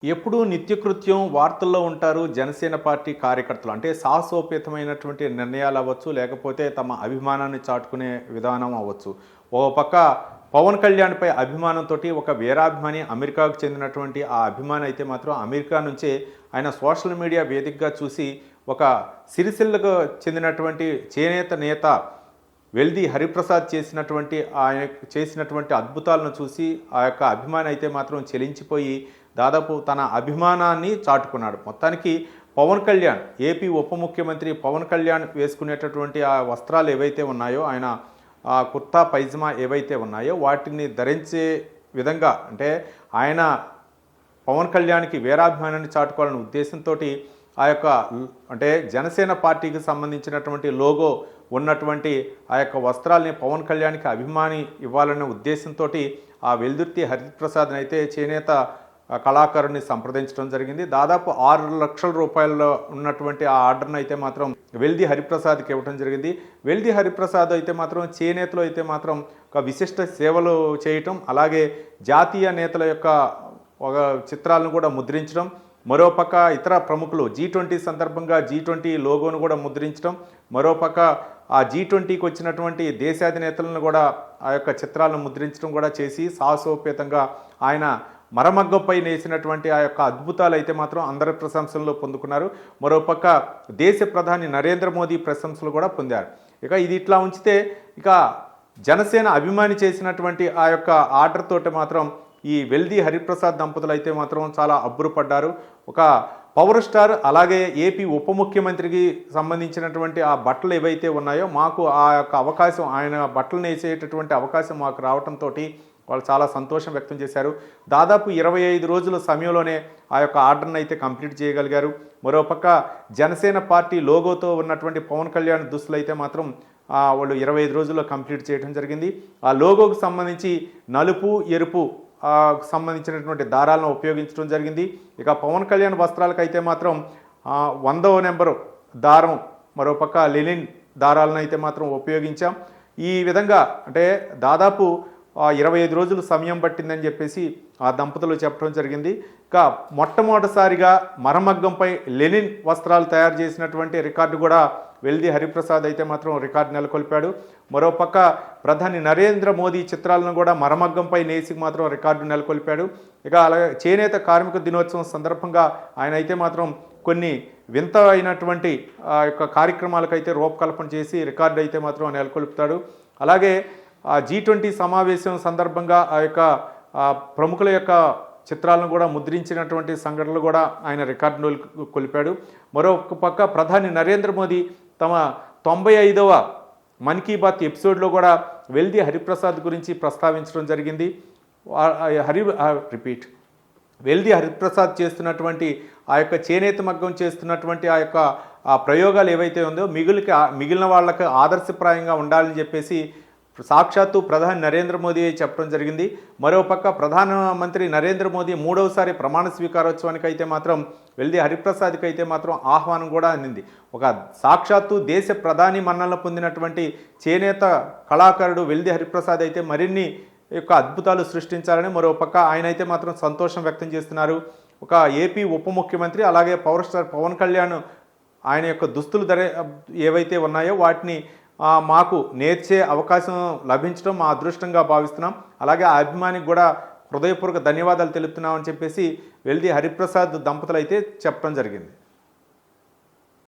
ఎప్పుడూ నిత్యకృత్యం వార్తల్లో ఉంటారు జనసేన పార్టీ కార్యకర్తలు. అంటే సాహసోపేతమైనటువంటి నిర్ణయాలు అవ్వచ్చు, లేకపోతే తమ అభిమానాన్ని చాటుకునే విధానం అవ్వచ్చు. ఓ పక్క పవన్ కళ్యాణ్‌పై అభిమానంతోటి ఒక వీరాభిమాని అమెరికాకు చెందినటువంటి ఆ అభిమాని అయితే మాత్రం అమెరికా నుంచే ఆయన సోషల్ మీడియా వేదికగా చూసి ఒక సిరిసిల్లకు చెందినటువంటి చేనేత నేత వెల్ది హరిప్రసాద్ చేసినటువంటి అద్భుతాలను చూసి ఆ యొక్క అభిమాని అయితే మాత్రం చెలించిపోయి దాదాపు తన అభిమానాన్ని చాటుకున్నాడు. మొత్తానికి పవన్ కళ్యాణ్, ఏపీ ఉప ముఖ్యమంత్రి పవన్ కళ్యాణ్ వేసుకునేటటువంటి ఆ వస్త్రాలు ఏవైతే ఉన్నాయో, ఆయన ఆ కుర్తా పైజమా ఏవైతే ఉన్నాయో వాటిని ధరించే విధంగా, అంటే ఆయన పవన్ కళ్యాణ్కి వీరాభిమానాన్ని చాటుకోవాలనే ఉద్దేశంతో ఆ యొక్క అంటే జనసేన పార్టీకి సంబంధించినటువంటి లోగో ఉన్నటువంటి ఆ యొక్క వస్త్రాలని పవన్ కళ్యాణ్కి అభిమాని ఇవ్వాలనే ఉద్దేశంతో ఆ వెల్దుర్తి హరిప్రసాద్ని అయితే చేనేత కళాకారుని సంప్రదించడం జరిగింది. దాదాపు 6 లక్షల రూపాయల్లో ఉన్నటువంటి ఆ ఆర్డర్ను అయితే మాత్రం వెల్ది హరిప్రసాద్కి ఇవ్వడం జరిగింది. వెల్ది హరిప్రసాద్ అయితే మాత్రం చేనేతలో అయితే మాత్రం ఒక విశిష్ట సేవలు చేయటం, అలాగే జాతీయ నేతల యొక్క ఒక చిత్రాలను కూడా ముద్రించడం, మరోపక్క ఇతర ప్రముఖులు G20 సందర్భంగా G20 లోగోను కూడా ముద్రించడం, మరోపక్క ఆ G20కి వచ్చినటువంటి దేశాధినేతలను కూడా ఆ యొక్క చిత్రాలను ముద్రించడం కూడా చేసి సాహసోపేతంగా ఆయన మరమగ్గంపై నేసినటువంటి ఆ యొక్క అద్భుతాలు అయితే మాత్రం అందరి ప్రశంసలు పొందుకున్నారు. మరోపక్క దేశ ప్రధాని నరేంద్ర మోదీ ప్రశంసలు కూడా పొందారు. ఇక ఇది ఇట్లా ఉంచితే ఇక జనసేన అభిమాని చేసినటువంటి ఆ యొక్క ఆర్డర్ తోటి మాత్రం ఈ వెల్ది హరిప్రసాద్ దంపతులు అయితే మాత్రం చాలా అబ్బురపడ్డారు. ఒక పవర్ స్టార్, అలాగే ఏపీ ఉప ముఖ్యమంత్రికి సంబంధించినటువంటి ఆ బట్టలు ఏవైతే ఉన్నాయో మాకు ఆ యొక్క అవకాశం, ఆయన బట్టలు నేసేటటువంటి అవకాశం మాకు రావడంతో వాళ్ళు చాలా సంతోషం వ్యక్తం చేశారు. దాదాపు 25 రోజుల సమయంలోనే ఆ యొక్క ఆర్డర్ని అయితే కంప్లీట్ చేయగలిగారు. మరోపక్క జనసేన పార్టీ లోగోతో ఉన్నటువంటి పవన్ కళ్యాణ్ దుస్తులు అయితే మాత్రం వాళ్ళు 25 రోజుల్లో కంప్లీట్ చేయడం జరిగింది. ఆ లోగోకు సంబంధించి నలుపు, ఎరుపు సంబంధించినటువంటి దారాలను ఉపయోగించడం జరిగింది. ఇక పవన్ కళ్యాణ్ వస్త్రాలకు అయితే మాత్రం 100వ నెంబరు దారం, మరోపక్క లెనిన్ దారాలను అయితే మాత్రం ఉపయోగించాం. ఈ విధంగా అంటే దాదాపు 25 రోజులు సమయం పట్టిందని చెప్పేసి ఆ దంపతులు చెప్పడం జరిగింది. ఇక మొట్టమొదటిసారిగా మరమగ్గంపై లెనిన్ వస్త్రాలు తయారు చేసినటువంటి రికార్డు కూడా వెల్ది హరిప్రసాద్ అయితే మాత్రం రికార్డు నెలకొల్పాడు. మరోపక్క ప్రధాని నరేంద్ర మోదీ చిత్రాలను కూడా మరమగ్గంపై నేసి మాత్రం రికార్డు నెలకొల్పాడు. ఇక అలాగే చేనేత కార్మిక దినోత్సవం సందర్భంగా ఆయన అయితే మాత్రం కొన్ని వింత అయినటువంటి ఆ యొక్క కార్యక్రమాలకైతే రూపకల్పన చేసి రికార్డు అయితే మాత్రం నెలకొల్పుతాడు. అలాగే ఆ G20 సమావేశం సందర్భంగా ఆ యొక్క ప్రముఖుల యొక్క చిత్రాలను కూడా ముద్రించినటువంటి సంఘటనలు కూడా ఆయన రికార్డు కొలిపాడు. మరొక పక్క ప్రధాని నరేంద్ర మోదీ తమ 95వ మన్ కీ బాత్ ఎపిసోడ్లో కూడా వెల్ది హరిప్రసాద్ గురించి ప్రస్తావించడం జరిగింది. వెల్ది హరిప్రసాద్ చేస్తున్నటువంటి ఆ యొక్క చేనేత మగ్గం చేస్తున్నటువంటి ఆ యొక్క ప్రయోగాలు ఏవైతే ఉందో మిగిలిన వాళ్ళకి ఆదర్శప్రాయంగా ఉండాలని చెప్పేసి సాక్షాత్తు ప్రధాని నరేంద్ర మోదీ చెప్పడం జరిగింది. మరోపక్క ప్రధానమంత్రి నరేంద్ర మోదీ 3వసారి ప్రమాణ స్వీకారోత్సవానికి అయితే మాత్రం వెల్ది హరిప్రసాద్కి అయితే మాత్రం ఆహ్వానం కూడా అందింది. ఒక సాక్షాత్తు దేశ ప్రధాని మన్ననలు పొందినటువంటి చేనేత కళాకారుడు వెల్ది హరిప్రసాద్ అయితే మరిన్ని యొక్క అద్భుతాలు సృష్టించాలని మరోపక్క ఆయన అయితే మాత్రం సంతోషం వ్యక్తం చేస్తున్నారు. ఒక ఏపీ ఉప ముఖ్యమంత్రి, అలాగే పవర్ స్టార్ పవన్ కళ్యాణ్ ఆయన యొక్క దుస్తులు ఏవైతే ఉన్నాయో వాటిని మాకు నేర్చే అవకాశం లభించడం మా అదృష్టంగా భావిస్తున్నాం. అలాగే ఆ అభిమానికి కూడా హృదయపూర్వక ధన్యవాదాలు తెలుపుతున్నామని చెప్పేసి వెల్ది హరిప్రసాద్ దంపతులు అయితే చెప్పడం జరిగింది.